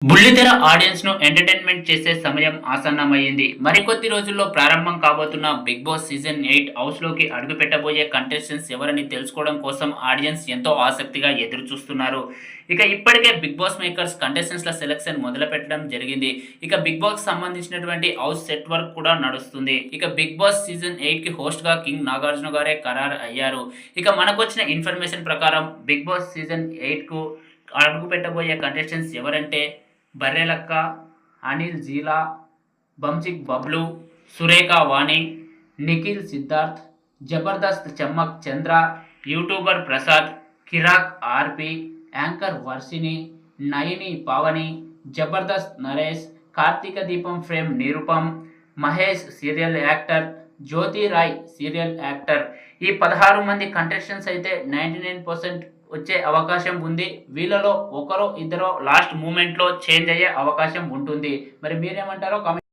బుల్లితెర ఆడియన్స్ ను ఎంటర్టైన్మెంట్ చేసే సమయం ఆసన్నమైంది. మరికొద్ది రోజుల్లో ప్రారంభం కాబోతున్న బిగ్ బాస్ సీజన్ 8 హౌస్‌లోకి అడుగుపెట్టబోయే కంటెస్టెంట్స్ ఎవరని తెలుసుకోవడం కోసం ఆడియన్స్ ఎంతో ఆసక్తిగా ఎదురుచూస్తున్నారు. ఇక ఇప్పటికే బిగ్ బాస్ మేకర్స్ కంటెస్టెంట్స్‌ల సెలక్షన్ మొదలుపెట్టడం జరిగింది. ఇక బిగ్ బాస్‌కి సంబంధించినటువంటి హౌస్ సెట్ వర్క్ కూడా నడుస్తుంది. ఇక బిగ్ బాస్ సీజన్ 8కి హోస్ట్‌గా కింగ్ నాగార్జున గారే ఖరారు అయ్యారు. ఇక మనకొచ్చిన ఇన్ఫర్మేషన్ ప్రకారం బిగ్ బాస్ సీజన్ 8కు అడుగుపెట్టబోయే కంటెస్టెంట్స్ ఎవరంటే Barrelakka, Anil Geela, Bunchik Bablu, Surekha Vani, Nikhil Siddharth, Jabardasth Chammak Chandra, YouTuber Prasad, Kiraak RP, anchor Varshini, Nayani Pavani, Jabardasth Naresh, Karthika Deepam fame Nirupam, Mahesh serial actor, Jyothi Rai serial actor. ఈ 16 మంది కంటెస్టెంట్స్ అయితే 99% వచ్చే అవకాశం ఉంది. వీళ్ళలో ఒకరో ఇద్దరో లాస్ట్ మూమెంట్‌లో చేంజ్ అయ్యే అవకాశం ఉంటుంది. మరి మీరేమంటారో కామెంట్